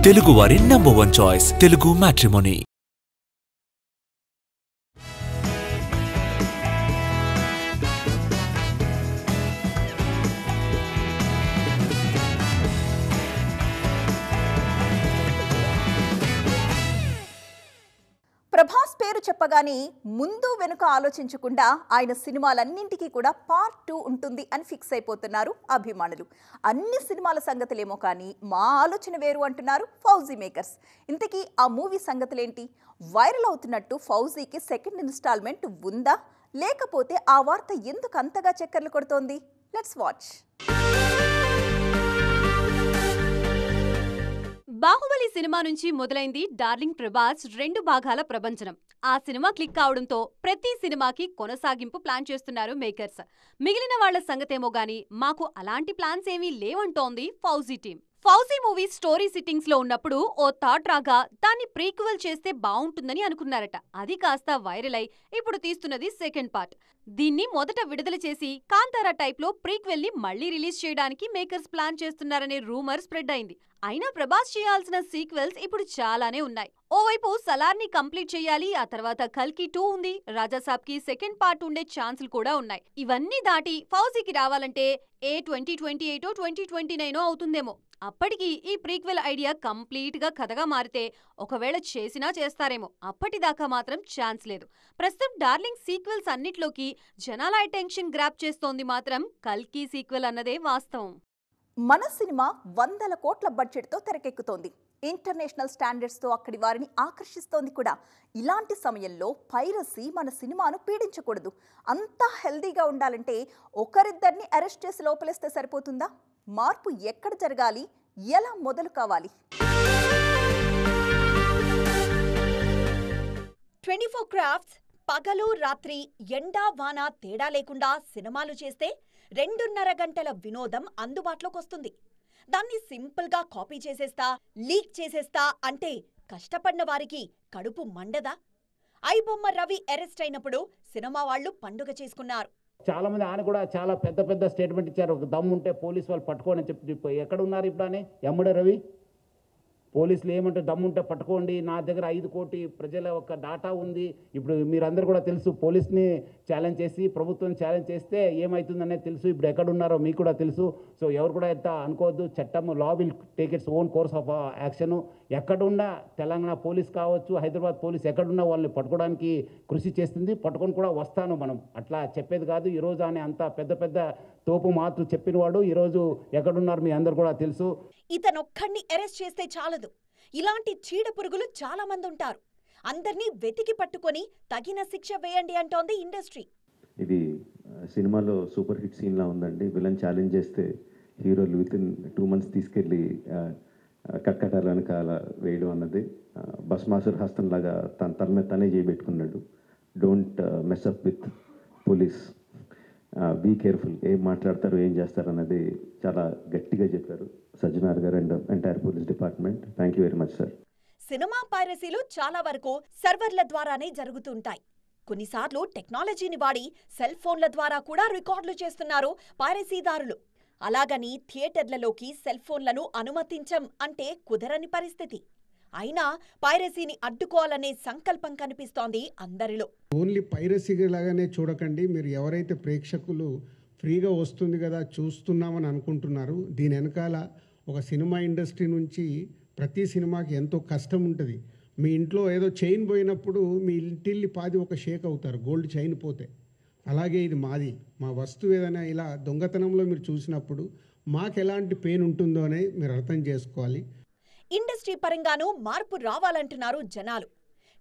తెలుగువారి #1 choice Telugu matrimony. Prabhas పేరు చెప్పగానే ముందు వెనుక ఆలోచించకుండా ఆయన సినిమాలన్నింటికీ కూడా పార్ట్ 2 ఉంటుంది అని ఫిక్స్ అయిపోతున్నారు అభిమానులు. అన్ని సినిమాల సంగతులేమో కానీ మా ఆలోచన వేరు అంటున్నారు ఫౌజీ మేకర్స్. ఇంతకీ ఆ మూవీ సంగతులేంటి? వైరల్ అవుతున్నట్టు ఫౌజీకి సెకండ్ ఇన్స్టాల్మెంట్ ఉందా, లేకపోతే ఆ వార్త ఎందుకు అంతగా చక్కర్లు కొడుతోంది? Let's watch. బాహుబలి సినిమా నుంచి మొదలైంది డార్లింగ్ ప్రభాస్ 2 భాగాల ప్రభంజనం. ఆ సినిమా క్లిక్ కావడంతో ప్రతి సినిమాకి కొనసాగింపు ప్లాన్ చేస్తున్నారు మేకర్స్. మిగిలిన వాళ్ల సంగతేమో గానీ మాకు అలాంటి ప్లాన్స్ ఏమీ లేవంటోంది Fauji team. Fauji movie story sittings లో ఉన్నప్పుడు ఓ థాట్ రాగా దాన్ని ప్రీక్వెల్ చేస్తే బావుంటుందని అనుకున్నారట. అది కాస్త వైరల్ అయి ఇప్పుడు తీస్తున్నది సెకండ్ పార్ట్. దీన్ని మొదట విడుదల చేసి కాంతారా టైప్ లో ప్రీక్వెల్ ని మళ్లీ రిలీజ్ చేయడానికి మేకర్స్ ప్లాన్ చేస్తున్నారనే రూమర్ స్ప్రెడ్ అయింది. అయినా ప్రభాస్ చేయాల్సిన సీక్వెల్స్ ఇప్పుడు చాలానే ఉన్నాయి. ఓవైపు సలార్ ని కంప్లీట్ చేయాలి, ఆ తర్వాత కల్కి 2 ఉంది, రాజాసాబ్ కి సెకండ్ పార్ట్ ఉండే ఛాన్సులు కూడా ఉన్నాయి. ఇవన్నీ దాటి ఫౌజీకి రావాలంటే 2028 2029 అవుతుందేమో. అప్పటికి ఈ ప్రీక్వెల్ ఐడియా కంప్లీట్ గా కథగా మారితే ఒకవేళ చేసినా చేస్తారేమో. అప్పటిదాకా మాత్రం ఛాన్స్ లేదు. ప్రస్తుతం డార్లింగ్ సీక్వెల్స్ అన్నిట్లోకి జనాల అటెన్షన్ గ్రాప్ చేస్తోంది మాత్రం కల్కి సీక్వెల్ అన్నదే వాస్తవం. మన సినిమా 100 కోట్ల బడ్జెట్తో తెరకెక్కుతోంది. ఇంటర్నేషనల్ స్టాండర్డ్స్తో అక్కడి వారిని ఆకర్షిస్తోంది కూడా. ఇలాంటి సమయంలో పైరసీ మన సినిమాను పీడించకూడదు. అంతా హెల్దీగా ఉండాలంటే ఒకరిద్దరిని అరెస్ట్ చేసి లోపలేస్తే సరిపోతుందా? మార్పు ఎక్కడ జరగాలి, ఎలా మొదలు కావాలి? 24 క్రాఫ్ట్స్ పగలు రాత్రి ఎండా వాన తేడా లేకుండా సినిమాలు చేస్తే 2.5 గంటల వినోదం అందుబాటులోకొస్తుంది. దాన్ని సింపుల్గా కాపీ చేసేస్తా, లీక్ చేసేస్తా అంటే కష్టపడిన వారికి కడుపు మండదా? ఐబొమ్మ రవి అరెస్ట్ అయినప్పుడు సినిమా వాళ్ళు పండుగ చేసుకున్నారు. చాలా మంది ఆయన కూడా చాలా పెద్ద పెద్ద స్టేట్మెంట్ ఇచ్చారు. ఒక దమ్ముంటే పోలీసు వాళ్ళు పట్టుకోండి అని చెప్పి ఎక్కడ ఉన్నారు ఇప్పుడు అని ఎమ్మడే రవి? పోలీసులు ఏమంటే దమ్ముంటే పట్టుకోండి, నా దగ్గర 5 కోటి ప్రజల ఒక డాటా ఉంది. ఇప్పుడు మీరందరూ కూడా తెలుసు, పోలీస్ని ఛాలెంజ్ చేసి ప్రభుత్వం ఛాలెంజ్ చేస్తే ఏమవుతుందనేది తెలుసు. ఇప్పుడు ఎక్కడున్నారో మీకు కూడా తెలుసు. సో ఎవరు కూడా ఎంత అనుకోవద్దు. చట్టం law will take its own course of action. ఎక్కడున్నా తెలంగాణ పోలీస్ కావచ్చు, హైదరాబాద్ పోలీస్ ఎక్కడున్నా వాళ్ళని పట్టుకోవడానికి కృషి చేస్తుంది. పట్టుకొని కూడా వస్తాను. మనం అట్లా చెప్పేది కాదు. ఈరోజు ఆయన అంత పెద్ద పెద్ద తోపు మాత్రం చెప్పిన వాడు ఈరోజు ఎక్కడున్నారు మీ అందరు కూడా తెలుసు. ఇతనొక్కడిని అరెస్ట్ చేస్తే చాలదు. ఇలాంటి చీడ పురుగులు చాలా మంది ఉంటారు. అందర్నీ వెతికి పట్టుకొని తగిన శిక్ష వేయండి అంటోంది ఇండస్ట్రీ. ఇది సినిమాలో సూపర్ హిట్ సీన్లా ఉందండి. విలన్ ఛాలెంజ్ చేస్తే హీరోలు వితిన్ 2 months తీసుకెళ్ళి కట్కటాల వెనకాల వేయడం అన్నది భస్మాసుర హస్తం లాగా తన మీద తనే చేయబెట్టుకున్నాడు. Don't mess up with police, be careful. ఏం మాట్లాడతారు, ఏం చేస్తారు అన్నది చాలా గట్టిగా చెప్పారు సజ్జనార్ గారు and entire police department. Thank you very much sir. Cinema పైరసీలు చాలా వరకు సర్వర్ల ద్వారానే జరుగుతుంటాయి. కొన్నిసార్లు టెక్నాలజీని వాడి సెల్ ఫోన్ల ద్వారా కూడా రికార్డులు చేస్తున్నారు పైరసీదారులు. అలాగని థియేటర్లలోకి సెల్ ఫోన్లను అనుమతించం అంటే కుదరని పరిస్థితి. అయినా పైరసీని అడ్డుకోవాలనే సంకల్పం కనిపిస్తోంది అందరిలో. ఓన్లీ పైరసీ లాగానే చూడకండి. మీరు ఎవరైతే ప్రేక్షకులు ఫ్రీగా వస్తుంది కదా చూస్తున్నామని అనుకుంటున్నారు, దీని వెనకాల ఒక సినిమా ఇండస్ట్రీ నుంచి ప్రతి సినిమాకి ఎంతో కష్టం ఉంటుంది. మీ ఇంట్లో ఏదో చైన్ పోయినప్పుడు మీ ఇంటిల్లి పాది ఒక షేక్ అవుతారు, గోల్డ్ చైన్ పోతే. అలాగే ఇది మాది. మా వస్తువు ఏదైనా ఇలా దొంగతనంలో మీరు చూసినప్పుడు మాకు ఎలాంటి పెయిన్ ఉంటుందో అని మీరు అర్థం చేసుకోవాలి. ఇండస్ట్రీ పరంగానూ మార్పు రావాలంటున్నారు జనాలు.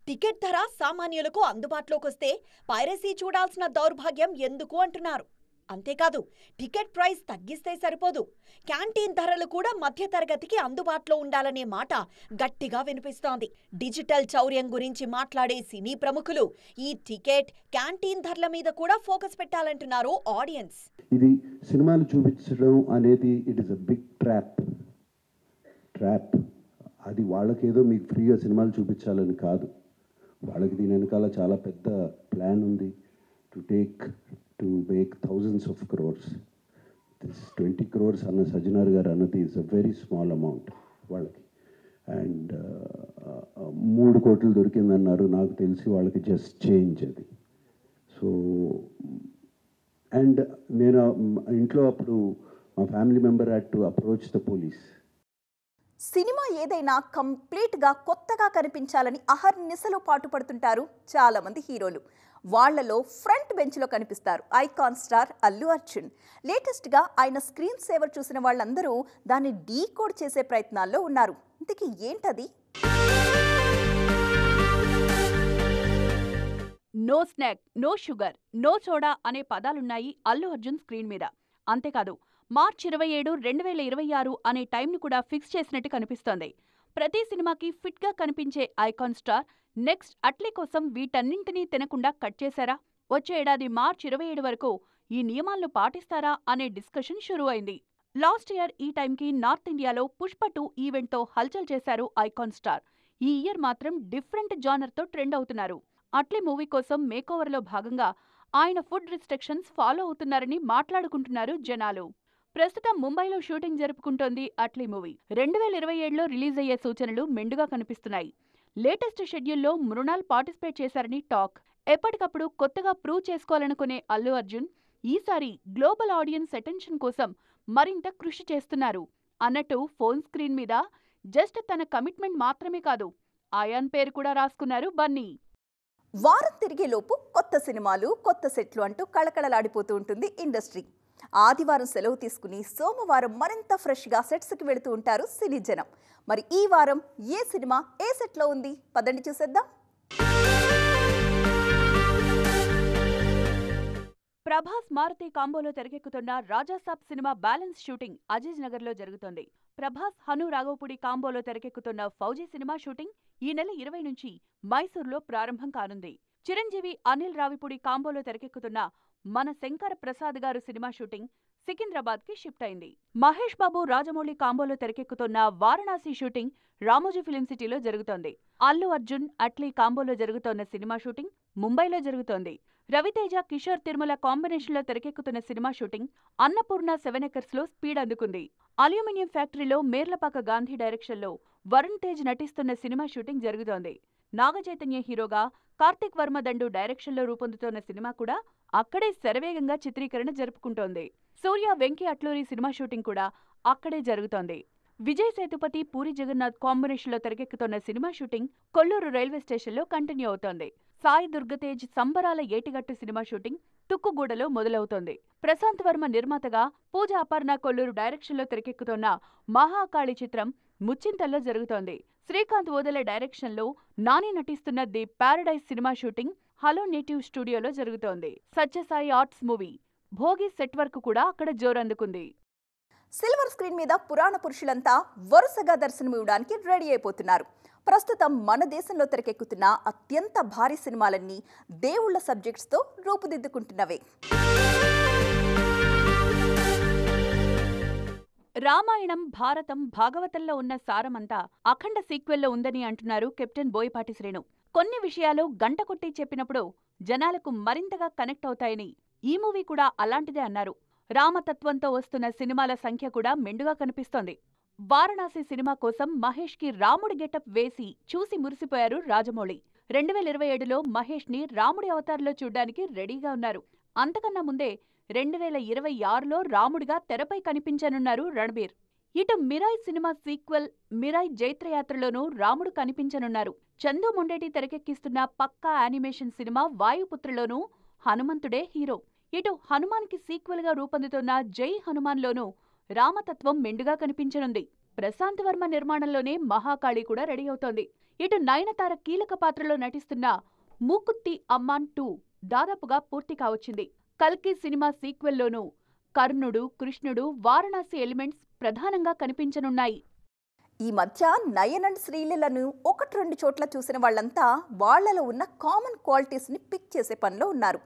టికెట్ ధర సామాన్యులకు అందుబాటులోకొస్తే పైరసీ చూడాల్సిన దౌర్భాగ్యం ఎందుకు అంటున్నారు. అంతేకాదు, టికెట్ ప్రైస్ తగ్గిస్తే సరిపోదు, క్యాంటీన్ ధరలు కూడా మధ్యతరగతికి అందుబాటులో ఉండాలనే మాట గట్టిగా వినిపిస్తోంది. డిజిటల్ చౌర్యం గురించి మాట్లాడే సినీ ప్రముఖులు ఈ టికెట్, క్యాంటీన్ ధరల మీద కూడా ఫోకస్ పెట్టాలంటున్నారు ఆడియన్స్. ఇది సినిమాలు చూపించడం అనేది it is a big trap. అది వాళ్ళకేదో మీకు ఫ్రీగా సినిమాలు చూపించాలని కాదు. వాళ్ళకి దీని వెనకాల చాలా పెద్ద ప్లాన్ ఉంది. To make thousands of crores. This 20 crores అన్న సజ్జనార్ గారు అన్నది is a very small amount వాళ్ళకి. కోట్లు దొరికిందన్నారు. నాకు తెలిసి వాళ్ళకి జస్ట్ చేంజ్ అది. సో అండ్ నేను ఇంట్లో అప్పుడు మా family member had to approach the police. Cinema ఏదైనా కంప్లీట్గా కొత్తగా కనిపించాలని అహర్నిశలు పాటుపడుతుంటారు చాలామంది హీరోలు. వాళ్లలో ఫ్రంట్ బెంచ్లో కనిపిస్తారు ఐకాన్ స్టార్ అల్లు అర్జున్. లేటెస్ట్గా ఆయన స్క్రీన్ సేవర్ చూసిన వాళ్ళందరూ దాన్ని డీకోడ్ చేసే ప్రయత్నాల్లో ఉన్నారు. ఇంతకీ ఏంటది? No snack, no sugar, no soda అనే పదాలున్నాయి అల్లు అర్జున్ స్క్రీన్ మీద. అంతేకాదు, మార్చి 27, 2026 అనే టైంను కూడా ఫిక్స్ చేసినట్టు కనిపిస్తోంది. ప్రతి సినిమాకి ఫిట్గా కనిపించే ఐకాన్ స్టార్ నెక్స్ట్ అట్లీ కోసం వీటన్నింటినీ తినకుండా కట్ చేశారా? వచ్చే ఏడాది మార్చి 27 వరకు ఈ నియమాలను పాటిస్తారా అనే డిస్కషన్ షురూ అయింది. లాస్ట్ ఇయర్ ఈ టైంకి నార్త్ ఇండియాలో పుష్ప 2 ఈవెంట్తో హల్చల్ చేశారు ఐకాన్ స్టార్. ఈ ఇయర్ మాత్రం డిఫరెంట్ జానర్తో ట్రెండ్ అవుతున్నారు. అట్లీ మూవీ కోసం మేకోవర్లో భాగంగా ఆయన ఫుడ్ రిస్ట్రిక్షన్స్ ఫాలో అవుతున్నారని మాట్లాడుకుంటున్నారు జనాలు. ప్రస్తుతం ముంబైలో షూటింగ్ జరుపుకుంటోంది అట్లీ మూవీ. 2027లో రిలీజ్ అయ్యే సూచనలు మెండుగా కనిపిస్తున్నాయి. లేటెస్ట్ షెడ్యూల్లో మృణాల్ పార్టిసిపేట్ చేశారని టాక్. ఎప్పటికప్పుడు కొత్తగా ప్రూవ్ చేసుకోవాలనుకునే అల్లు అర్జున్ ఈసారి గ్లోబల్ ఆడియన్స్ అటెన్షన్ కోసం మరింత కృషి చేస్తున్నారు. అన్నట్టు ఫోన్ స్క్రీన్ మీద జస్ట్ తన కమిట్మెంట్ మాత్రమే కాదు, ఆయాన్ పేరు కూడా రాసుకున్నారు బన్నీ. వారం తిరిగేలోపు కొత్త సినిమాలు, కొత్త సెట్లు అంటూ కళకళలాడిపోతూ ఉంటుంది ఇండస్ట్రీ. ఆదివారం సెలవు తీసుకుని సోమవారం మరింత ఫ్రెష్గా సెట్స్కి వెళుతూ ఉంటారు సినీ జనం. మరి ఈ వారం ఏ సినిమా ఏ సెట్లో ఉంది? పదండి చూసేద్దాం. ప్రభాస్ మారుతి కాంబోలో తెరకెక్కుతున్న Rajasaab cinema balance shooting Aziz నగర్లో జరుగుతోంది. ప్రభాస్, హను రాఘవపూడి కాంబోలో తెరకెక్కుతున్న ఫౌజీ సినిమా షూటింగ్ ఈ నెల 20 నుంచి మైసూర్లో ప్రారంభం కానుంది. చిరంజీవి, అనిల్ రావిపూడి కాంబోలో తెరకెక్కుతున్న మన శంకర ప్రసాద్ గారు సినిమా షూటింగ్ సికింద్రాబాద్కి షిఫ్ట్ అయింది. మహేష్ బాబు, రాజమౌళి కాంబోలో తెరకెక్కుతున్న వారణాసి షూటింగ్ రామోజీ ఫిలిం సిటీలో జరుగుతోంది. అల్లు అర్జున్, అట్లీ కాంబోలో జరుగుతోన్న సినిమా షూటింగ్ ముంబైలో జరుగుతోంది. రవితేజ, కిషోర్ తిరుమల కాంబినేషన్లో తెరకెక్కుతున్న సినిమా షూటింగ్ అన్నపూర్ణ 7 acres లో స్పీడ్ అందుకుంది. అల్యూమినియం ఫ్యాక్టరీలో మేర్లపాక గాంధీ డైరెక్షన్లో వరుణ్ తేజ్ నటిస్తున్న సినిమా షూటింగ్ జరుగుతోంది. నాగచైతన్య హీరోగా, కార్తిక్ వర్మ దండు డైరెక్షన్లో రూపొందుతోన్న సినిమా కూడా అక్కడే శరవేగంగా చిత్రీకరణ జరుపుకుంటోంది. సూర్య, వెంకీ అట్లూరి సినిమా షూటింగ్ కూడా అక్కడే జరుగుతోంది. విజయ్ సేతుపతి, పూరి జగన్నాథ్ కాంబినేషన్లో తెరకెక్కుతున్న సినిమా షూటింగ్ కొల్లూరు రైల్వే స్టేషన్లో కంటిన్యూ అవుతోంది. సాయి దుర్గతేజ్ సంబరాల ఏటిగట్టు సినిమా షూటింగ్ తుక్కుగూడలో మొదలవుతోంది. ప్రశాంత్ వర్మ నిర్మాతగా, పూజ అపర్ణ కొల్లూరు డైరెక్షన్లో తెరకెక్కుతున్న మహాకాళి చిత్రం ముచ్చింతల్లో జరుగుతోంది. శ్రీకాంత్ ఓదెల డైరెక్షన్లో నాని నటిస్తున్న the paradise cinema shooting hello native స్టూడియోలో జరుగుతోంది. Satyasai arts movie Bhogi set work కూడా అక్కడ జోరందుకుంది. సిల్వర్ స్క్రీన్ మీద పురాణ పురుషులంతా వరుసగా దర్శనమివ్వడానికి రెడీ అయిపోతున్నారు. ప్రస్తుతం మన దేశంలో తెరకెక్కుతున్న అత్యంత భారీ సినిమాలన్నీ దేవుళ్ల సబ్జెక్ట్స్తో రూపుదిద్దుకుంటున్నవే. రామాయణం, భారతం, భాగవతంలో ఉన్న సారమంతా అఖండ సీక్వెల్లో ఉందని అంటున్నారు కెప్టెన్ బోయపాటి శ్రీను. కొన్ని విషయాలు గంట కొట్టి చెప్పినప్పుడు జనాలకు మరింతగా కనెక్ట్ అవుతాయని ఈ మూవీ కూడా అలాంటిదే అన్నారు. రామతత్వంతో వస్తున్న సినిమాల సంఖ్య కూడా మెండుగా కనిపిస్తోంది. వారణాసి సినిమా కోసం మహేష్కి రాముడి గెటప్ వేసి చూసి మురిసిపోయారు రాజమౌళి. 2027లో మహేష్ని రాముడి అవతారంలో చూడ్డానికి రెడీగా ఉన్నారు. అంతకన్నా ముందే 2026లో రాముడిగా తెరపై కనిపించనున్నారు రణబీర్. ఇటు మిరాయ్ సినిమా సీక్వెల్ మిరాయ్ జైత్రయాత్రలోనూ రాముడు కనిపించనున్నారు. చందు మొండేటి తెరకెక్కిస్తున్న పక్కా యానిమేషన్ సినిమా వాయుపుత్రలోనూ హనుమంతుడే హీరో. ఇటు హనుమాన్కి సీక్వెల్గా రూపొందుతున్న జై హనుమాన్లోనూ రామతత్వం మెండుగా కనిపించనుంది. ప్రశాంత్ వర్మ నిర్మాణంలోనే మహాకాళి కూడా రెడీ అవుతోంది. ఇటు నయనతార కీలక పాత్రలో నటిస్తున్న మూకుత్తి అమ్మాన్ 2 దాదాపుగా పూర్తి కావచ్చింది. కల్కి సినిమా సీక్వెల్లోనూ కర్ణుడు, కృష్ణుడు, వారణాసి ఎలిమెంట్స్ ప్రధానంగా కనిపించనున్నాయి. ఈ మధ్య నయన్ అండ్ శ్రీలీలను 1-2 చోట్ల చూసిన వాళ్లంతా వాళ్లలో ఉన్న కామన్ క్వాలిటీస్ని పిక్ చేసే పనిలో ఉన్నారు.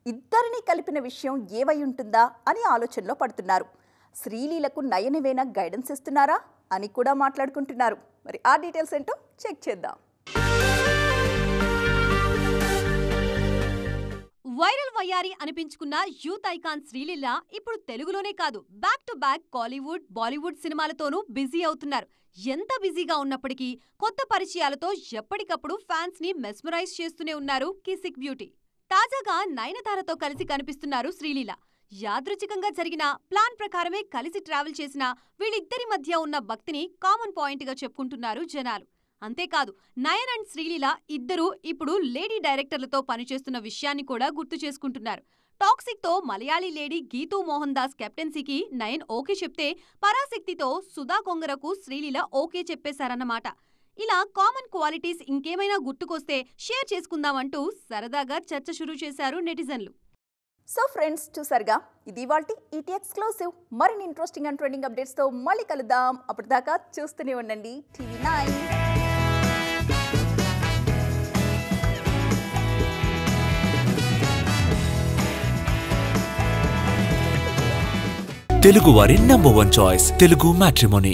ఇద్దరినీ కలిపిన విషయం ఏవై ఉంటుందా అని ఆలోచనలో పడుతున్నారు. శ్రీలీలకు నయనవేనా గైడెన్స్ ఇస్తున్నారా అని కూడా మాట్లాడుకుంటున్నారు. మరి ఆ డీటెయిల్స్ ఏంటో చెక్ చేద్దాం. వైరల్ వయ్యారి అనిపించుకున్న యూత్ ఐకాన్ శ్రీలీల ఇప్పుడు తెలుగులోనే కాదు back to back Kollywood, Bollywood సినిమాలతోనూ బిజీ అవుతున్నారు. ఎంత బిజీగా ఉన్నప్పటికీ కొత్త పరిచయాలతో ఎప్పటికప్పుడు ఫ్యాన్స్ ని మెస్మరైజ్ చేస్తూనే ఉన్నారు కిసిక్ బ్యూటీ. తాజాగా నయనతారతో కలిసి కనిపిస్తున్నారు శ్రీలీల. యాదృచ్ఛికంగా జరిగిన ప్లాన్ ప్రకారమే కలిసి ట్రావెల్ చేసిన వీళ్ళిద్దరి మధ్య ఉన్న భక్తిని కామన్ పాయింట్ గా చెప్పుకుంటున్నారు జనాలు. అంతేకాదు నయన్ అండ్ శ్రీలీల ఇద్దరూ ఇప్పుడు లేడీ డైరెక్టర్లతో పనిచేస్తున్న విషయాన్ని కూడా గుర్తు చేసుకుంటున్నారు. టాక్సిక్ తో మలయాళీ లేడీ గీతూ మోహన్ దాస్ కెప్టెన్సీకి నయన్ ఓకే చెప్తే పరాశక్తితో సుధా కొంగరకు శ్రీలీల ఓకే చెప్పేశారన్నమాట. ఇలా కామన్ క్వాలిటీస్ ఇంకేమైనా గుర్తుకొస్తే షేర్ చేసుకుందామంటూ సరదాగా చర్చ షురూ చేశారు నెటిజన్లు. సో ఫ్రెండ్స్, చూసారుగా, ఇది ఇవాల్టి ఈటీ ఎక్స్క్లూసివ్. మరిన్ని ఇంట్రెస్టింగ్ అండ్ ట్రెండింగ్ అప్డేట్స్తో మళ్ళీ కలుద్దాం. అప్పటిదాకా చూస్తూనే ఉండండి TV9. తెలుగు వారి నంబర్ 1 చాయిస్ తెలుగు మ్యాట్రిమోనీ.